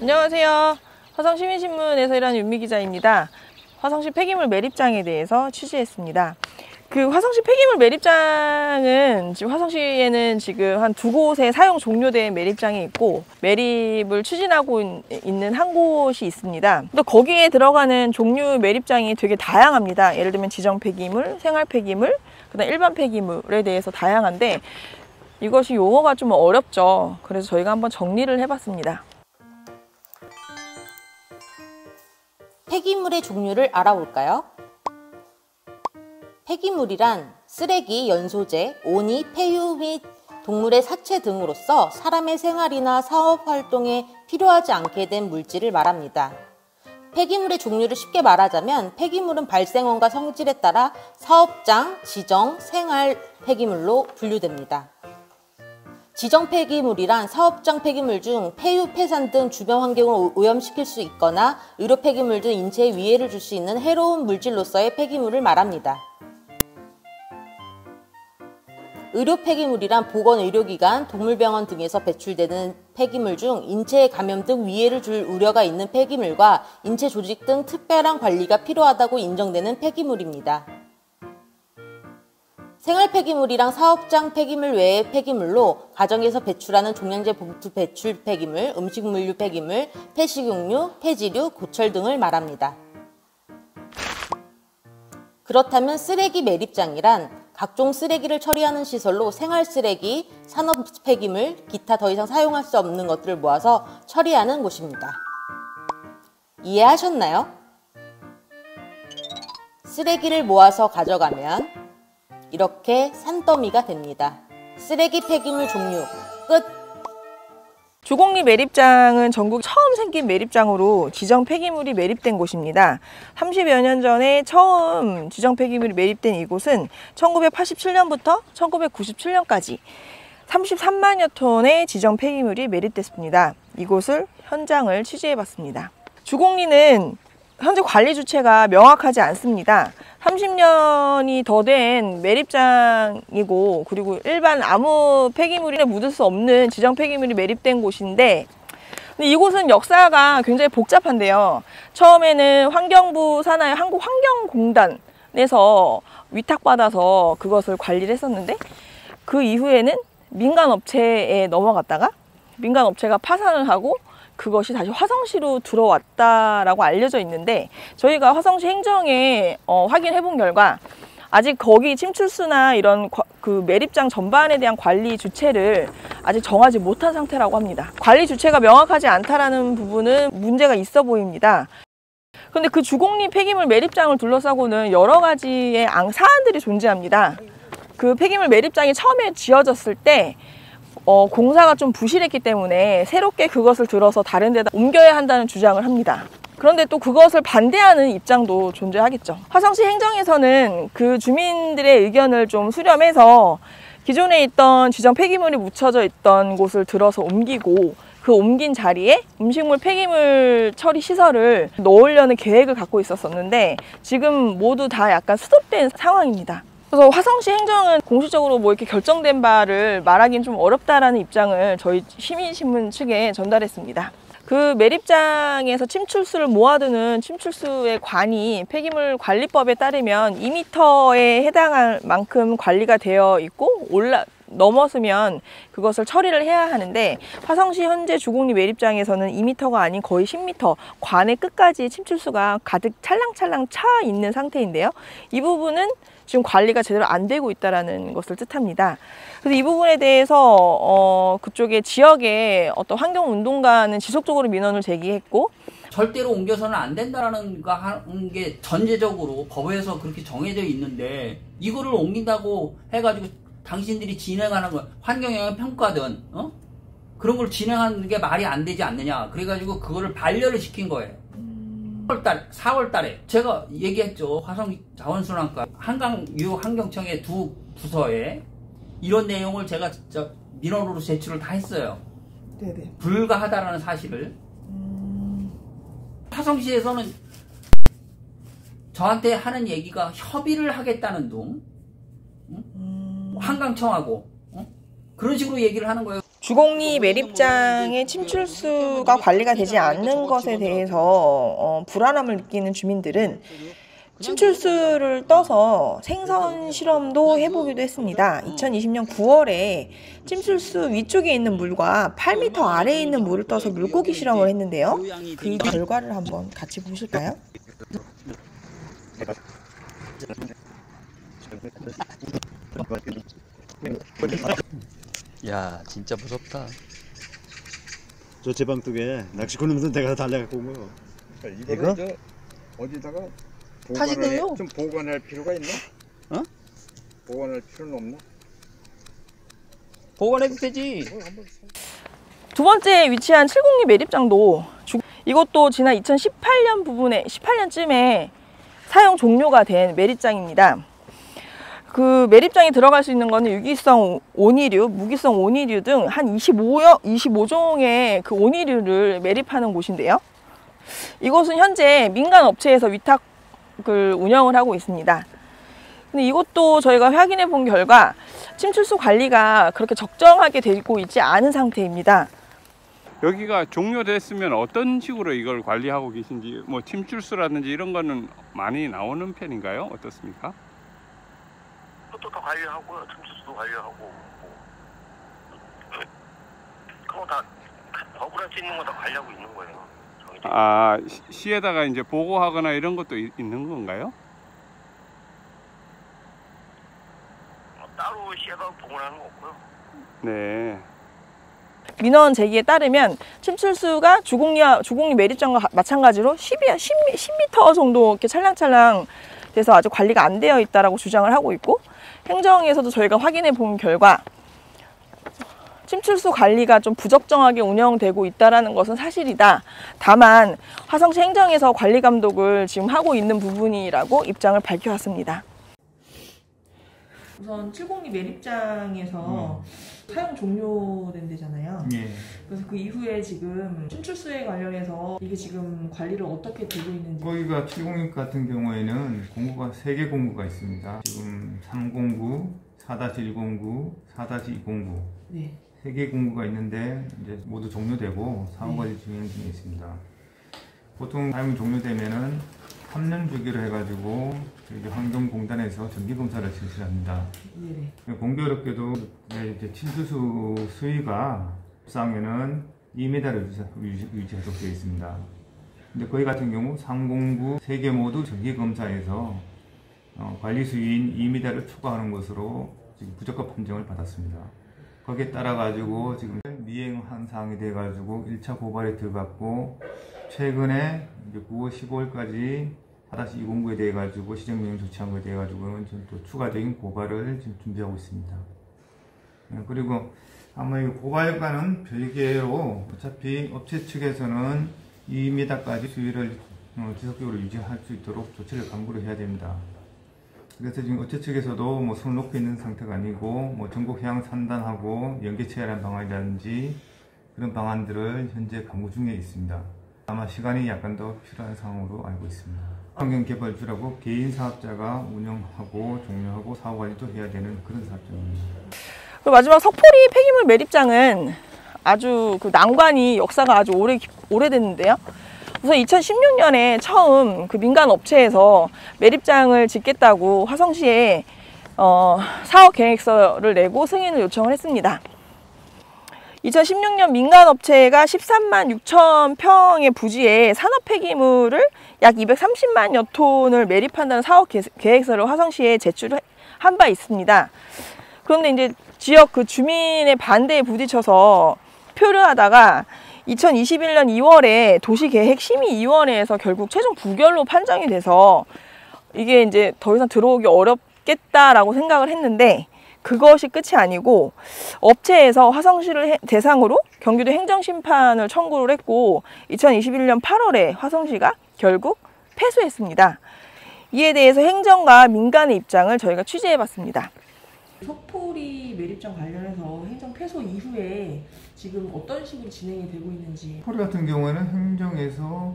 안녕하세요. 화성시민신문에서 일하는 윤미 기자입니다. 화성시 폐기물 매립장에 대해서 취재했습니다. 그 화성시 폐기물 매립장은 지금 화성시에는 지금 한 두 곳에 사용 종료된 매립장이 있고 매립을 추진하고 있는 한 곳이 있습니다. 또 거기에 들어가는 종류 매립장이 되게 다양합니다. 예를 들면 지정 폐기물, 생활 폐기물, 그다음 일반 폐기물에 대해서 다양한데 이것이 용어가 좀 어렵죠. 그래서 저희가 한번 정리를 해봤습니다. 폐기물의 종류를 알아볼까요? 폐기물이란 쓰레기, 연소재, 온이, 폐유 및 동물의 사체 등으로서 사람의 생활이나 사업 활동에 필요하지 않게 된 물질을 말합니다. 폐기물의 종류를 쉽게 말하자면 폐기물은 발생원과 성질에 따라 사업장, 지정, 생활 폐기물로 분류됩니다. 지정 폐기물이란 사업장 폐기물 중 폐유, 폐산 등 주변 환경을 오염시킬 수 있거나 의료 폐기물 등 인체에 위해를 줄 수 있는 해로운 물질로서의 폐기물을 말합니다. 의료 폐기물이란 보건 의료기관, 동물병원 등에서 배출되는 폐기물 중 인체에 감염 등 위해를 줄 우려가 있는 폐기물과 인체 조직 등 특별한 관리가 필요하다고 인정되는 폐기물입니다. 생활 폐기물이랑 사업장 폐기물 외의 폐기물로 가정에서 배출하는 종량제 봉투 배출 폐기물, 음식물류 폐기물, 폐식용유, 폐지류, 고철 등을 말합니다. 그렇다면 쓰레기 매립장이란 각종 쓰레기를 처리하는 시설로 생활 쓰레기, 산업 폐기물, 기타 더 이상 사용할 수 없는 것들을 모아서 처리하는 곳입니다. 이해하셨나요? 쓰레기를 모아서 가져가면 이렇게 산더미가 됩니다. 쓰레기 폐기물 종류 끝! 주곡리 매립장은 전국 처음 생긴 매립장으로 지정 폐기물이 매립된 곳입니다. 30여 년 전에 처음 지정 폐기물이 매립된 이곳은 1987년부터 1997년까지 33만여 톤의 지정 폐기물이 매립됐습니다. 이곳을 현장을 취재해봤습니다. 주곡리는 현재 관리 주체가 명확하지 않습니다. 30년이 더 된 매립장이고 그리고 일반 아무 폐기물이나 묻을 수 없는 지정 폐기물이 매립된 곳인데 근데 이곳은 역사가 굉장히 복잡한데요. 처음에는 환경부 산하의 한국환경공단에서 위탁받아서 그것을 관리를 했었는데 그 이후에는 민간업체에 넘어갔다가 민간업체가 파산을 하고 그것이 다시 화성시로 들어왔다라고 알려져 있는데 저희가 화성시 행정에 확인해 본 결과 아직 거기 침출수나 이런 그 매립장 전반에 대한 관리 주체를 아직 정하지 못한 상태라고 합니다. 관리 주체가 명확하지 않다라는 부분은 문제가 있어 보입니다. 그런데 그 주곡리 폐기물 매립장을 둘러싸고는 여러 가지의 사안들이 존재합니다. 그 폐기물 매립장이 처음에 지어졌을 때 공사가 좀 부실했기 때문에 새롭게 그것을 들어서 다른 데다 옮겨야 한다는 주장을 합니다. 그런데 또 그것을 반대하는 입장도 존재하겠죠. 화성시 행정에서는 그 주민들의 의견을 좀 수렴해서 기존에 있던 지정 폐기물이 묻혀져 있던 곳을 들어서 옮기고 그 옮긴 자리에 음식물 폐기물 처리 시설을 넣으려는 계획을 갖고 있었는데 지금 모두 다 약간 스톱된 상황입니다. 그래서 화성시 행정은 공식적으로 뭐 이렇게 결정된 바를 말하기는 좀 어렵다라는 입장을 저희 시민신문 측에 전달했습니다. 그 매립장에서 침출수를 모아두는 침출수의 관이 폐기물 관리법에 따르면 2m에 해당할 만큼 관리가 되어 있고 넘었으면 그것을 처리를 해야 하는데 화성시 현재 주곡리 매립장에서는 2m가 아닌 거의 10m 관의 끝까지 침출수가 가득 찰랑찰랑 차 있는 상태인데요. 이 부분은 지금 관리가 제대로 안 되고 있다는 것을 뜻합니다. 그래서 이 부분에 대해서 그쪽의 지역의 어떤 환경운동가는 지속적으로 민원을 제기했고 절대로 옮겨서는 안 된다는 게 전제적으로 법에서 그렇게 정해져 있는데 이거를 옮긴다고 해가지고 당신들이 진행하는 거 환경영향평가든 그런 걸 진행하는 게 말이 안 되지 않느냐 그래가지고 그거를 반려를 시킨 거예요. 4월 달에 제가 얘기했죠. 화성자원순환과 한강유환경청의 두 부서에 이런 내용을 제가 민원으로 제출을 다 했어요. 네네. 불가하다라는 사실을. 화성시에서는 저한테 하는 얘기가 협의를 하겠다는 둥 한강청하고 그런 식으로 얘기를 하는 거예요. 주공리 매립장의 침출수가 관리가 되지 않는 것에 대해서 불안함을 느끼는 주민들은 침출수를 떠서 생선 실험도 해보기도 했습니다. 2020년 9월에 침출수 위쪽에 있는 물과 8m 아래에 있는 물을 떠서 물고기 실험을 했는데요. 그 결과를 한번 같이 보실까요? 야, 진짜 무섭다. 저 제방뚝에 낚시꾼 내가 달래갖고 온 거요. 이거? 어디다가 좀 보관할 필요가 있나? 어? 보관할 필요는 없나? 보관해도 되지. 두 번째 위치한 702 매립장도 이것도 지난 18년쯤에 사용 종료가 된 매립장입니다. 그 매립장에 들어갈 수 있는 거는 유기성 온이류, 무기성 온이류 등 한 25종의 그 온이류를 매립하는 곳인데요. 이곳은 현재 민간 업체에서 위탁을 운영을 하고 있습니다. 근데 이것도 저희가 확인해 본 결과 침출수 관리가 그렇게 적정하게 되고 있지 않은 상태입니다. 여기가 종료됐으면 어떤 식으로 이걸 관리하고 계신지, 뭐 침출수라든지 이런 거는 많이 나오는 편인가요? 어떻습니까? 그것도 다 관리하고요. 침출수도 관리하고 그거 다 버블할 수 있는 거 다 관리하고 있는 거예요. 아, 시에다가 이제 보고하거나 이런 것도 있는 건가요? 따로 시에다가 보고를 하는 거 없고요. 네. 민원 제기에 따르면 침출수가 주공리 매립장과 마찬가지로 10m 정도 이렇게 찰랑찰랑 돼서 아주 관리가 안 되어 있다라고 주장을 하고 있고, 행정에서도 저희가 확인해 본 결과 침출수 관리가 좀 부적정하게 운영되고 있다는 것은 사실이다. 다만 화성시 행정에서 관리 감독을 지금 하고 있는 부분이라고 입장을 밝혀왔습니다. 우선 702 매립장에서 사용 종료된 데잖아요. 예. 그래서 그 이후에 지금 침출수에 관련해서 이게 지금 관리를 어떻게 되고 있는지. 거기가 706 같은 경우에는 공구가 3개 공구가 있습니다. 지금 309, 4-109, 4-209 네. 3개 공구가 있는데 이제 모두 종료되고 사업까지 진행 중에 있습니다. 보통 사용 종료되면은 3년 주기로 해가지고 환경공단에서 정기검사를 실시합니다. 네네. 공교롭게도 이제 침출수 수위가 쌍에는 2m를 유지하도록 되어 있습니다. 근데 거기 같은 경우 309 3개 모두 정기검사에서 관리 수위인 2m를 초과하는 것으로 지금 부적합 판정을 받았습니다. 거기에 따라 가지고 지금 미행한 사항이 돼 가지고 1차 고발에 들어갔고, 최근에 이제 9월 15일까지 4-209에 대해 가지고 시정명령 조치한 것에 대해 가지고는 또 추가적인 고발을 지금 준비하고 있습니다. 그리고 아마 이 고발과는 별개로 어차피 업체 측에서는 2m까지 수위를 지속적으로 유지할 수 있도록 조치를 강구를 해야 됩니다. 그래서 지금 업체 측에서도 뭐 손을 놓고 있는 상태가 아니고, 뭐 전국 해양 산단하고 연계체결한 방안이라든지 그런 방안들을 현재 강구 중에 있습니다. 아마 시간이 약간 더 필요한 상황으로 알고 있습니다. 환경개발주라고 개인 사업자가 운영하고 종료하고 사업관리도 해야 되는 그런 사업장입니다. 그리고 마지막 석포리 폐기물 매립장은 아주 그 난관이 역사가 아주 오래됐는데요. 우선 2016년에 처음 그 민간 업체에서 매립장을 짓겠다고 화성시에 사업 계획서를 내고 승인을 요청을 했습니다. 2016년 민간 업체가 13만 6천 평의 부지에 산업 폐기물을 약 230만여 톤을 매립한다는 사업 계획서를 화성시에 제출한 바 있습니다. 그런데 이제 지역 그 주민의 반대에 부딪혀서 표류하다가 2021년 2월에 도시계획심의위원회에서 결국 최종 부결로 판정이 돼서 이게 이제 더 이상 들어오기 어렵겠다라고 생각을 했는데, 그것이 끝이 아니고 업체에서 화성시를 대상으로 경기도 행정심판을 청구를 했고 2021년 8월에 화성시가 결국 패소했습니다. 이에 대해서 행정과 민간의 입장을 저희가 취재해봤습니다. 석포리 매립장 관련해서 행정 패소 이후에 지금 어떤 식으로 진행이 되고 있는지. 석포리 같은 경우에는 행정에서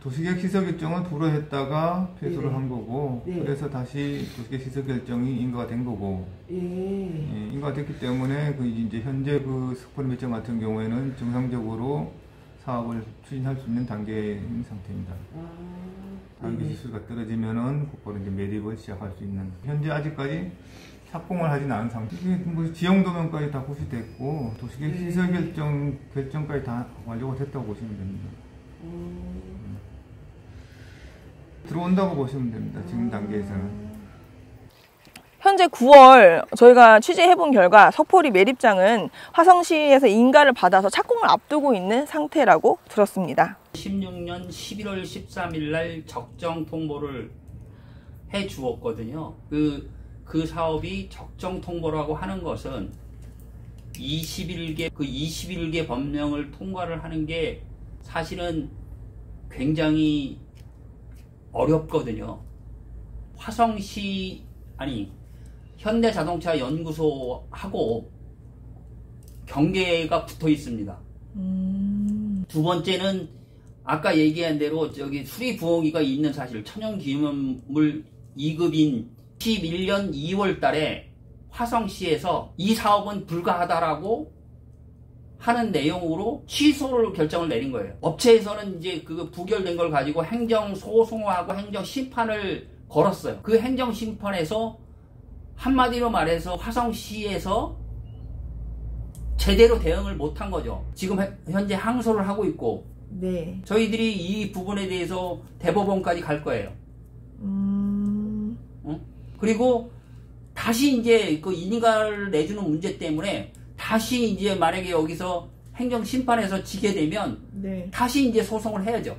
도시계획 시설 결정을 불허했다가 패소를 네. 한 거고 네. 그래서 다시 도시계획 시설 결정이 인가가 된 거고 예. 예, 인가가 됐기 때문에 그 이제 현재 그 석포리 매점 같은 경우에는 정상적으로 사업을 추진할 수 있는 단계인 상태입니다. 단기 지수가 떨어지면은 곧바로 이제 매립을 시작할 수 있는 현재 아직까지 착공을 하진 않은 상태. 이게 뭐 지형도면까지 다 고시됐고 도시계획 시설 결정까지 다 완료가 됐다고 보시면 됩니다. 들어온다고 보시면 됩니다. 지금 단계에서는. 현재 9월 저희가 취재해본 결과 석포리 매립장은 화성시에서 인가를 받아서 착공을 앞두고 있는 상태라고 들었습니다. 16년 11월 13일 날 적정 통보를 해 주었거든요. 그 사업이 적정 통보라고 하는 것은 21개 법령을 통과를 하는 게 사실은 굉장히 어렵거든요. 화성시 현대자동차 연구소하고 경계가 붙어 있습니다. 두 번째는 아까 얘기한 대로 저기 수리 부엉이가 있는 사실 천연기념물 2급인 11년 2월 달에 화성시에서 이 사업은 불가하다라고 하는 내용으로 취소를 결정을 내린 거예요. 업체에서는 이제 그 부결된 걸 가지고 행정소송하고 행정심판을 걸었어요. 그 행정심판에서 한마디로 말해서 화성시에서 제대로 대응을 못한 거죠. 지금 현재 항소를 하고 있고 네. 저희들이 이 부분에 대해서 대법원까지 갈 거예요. 그리고 다시 이제 그 인가를 내주는 문제 때문에 다시 이제 만약에 여기서 행정심판에서 지게 되면 네. 다시 이제 소송을 해야죠.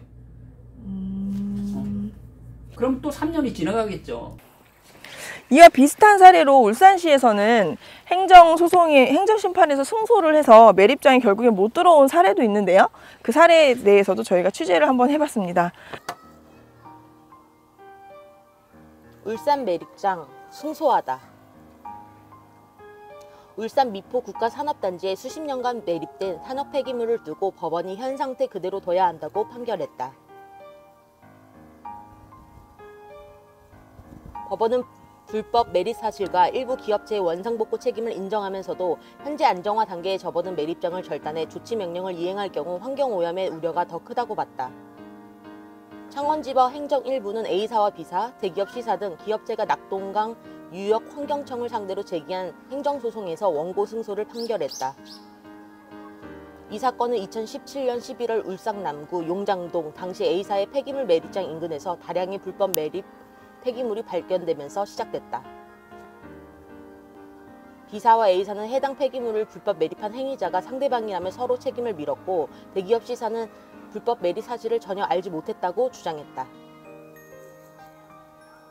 그럼 또 3년이 지나가겠죠. 이와 비슷한 사례로 울산시에서는 행정심판에서 승소를 해서 매립장이 결국에 못 들어온 사례도 있는데요. 그 사례에 대해서도 저희가 취재를 한번 해봤습니다. 울산 매립장 승소하다. 울산 미포 국가산업단지에 수십 년간 매립된 산업 폐기물을 두고 법원이 현 상태 그대로 둬야 한다고 판결했다. 법원은 불법 매립 사실과 일부 기업체의 원상복구 책임을 인정하면서도 현재 안정화 단계에 접어든 매립장을 절단해 조치 명령을 이행할 경우 환경오염의 우려가 더 크다고 봤다. 창원지법 행정 1부는 A사와 B사, 대기업 C사 등 기업체가 낙동강 유역환경청을 상대로 제기한 행정소송에서 원고 승소를 판결했다. 이 사건은 2017년 11월 울산 남구 용장동 당시 A사의 폐기물 매립장 인근에서 다량의 불법 매립 폐기물이 발견되면서 시작됐다. B사와 A사는 해당 폐기물을 불법 매립한 행위자가 상대방이라며 서로 책임을 밀었고 대기업 C사는 불법 매립 사실을 전혀 알지 못했다고 주장했다.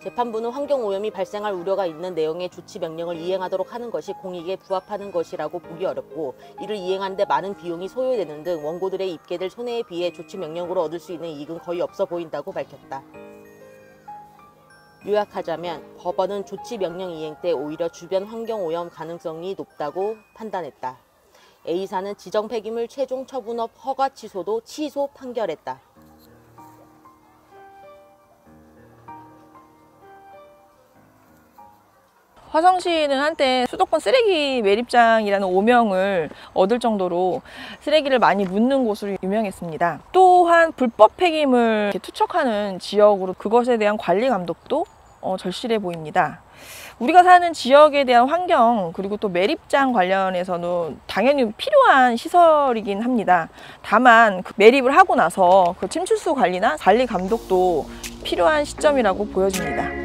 재판부는 환경오염이 발생할 우려가 있는 내용의 조치 명령을 이행하도록 하는 것이 공익에 부합하는 것이라고 보기 어렵고 이를 이행하는 데 많은 비용이 소요되는 등 원고들의 입게 될 손해에 비해 조치 명령으로 얻을 수 있는 이익은 거의 없어 보인다고 밝혔다. 요약하자면 법원은 조치 명령 이행 때 오히려 주변 환경오염 가능성이 높다고 판단했다. A사는 지정 폐기물 최종 처분업 허가 취소도 취소 판결했다. 화성시는 한때 수도권 쓰레기 매립장이라는 오명을 얻을 정도로 쓰레기를 많이 묻는 곳으로 유명했습니다. 또한 불법 폐기물 투척하는 지역으로 그것에 대한 관리 감독도 절실해 보입니다. 우리가 사는 지역에 대한 환경 그리고 또 매립장 관련해서는 당연히 필요한 시설이긴 합니다. 다만 그 매립을 하고 나서 그 침출수 관리나 관리 감독도 필요한 시점이라고 보여집니다.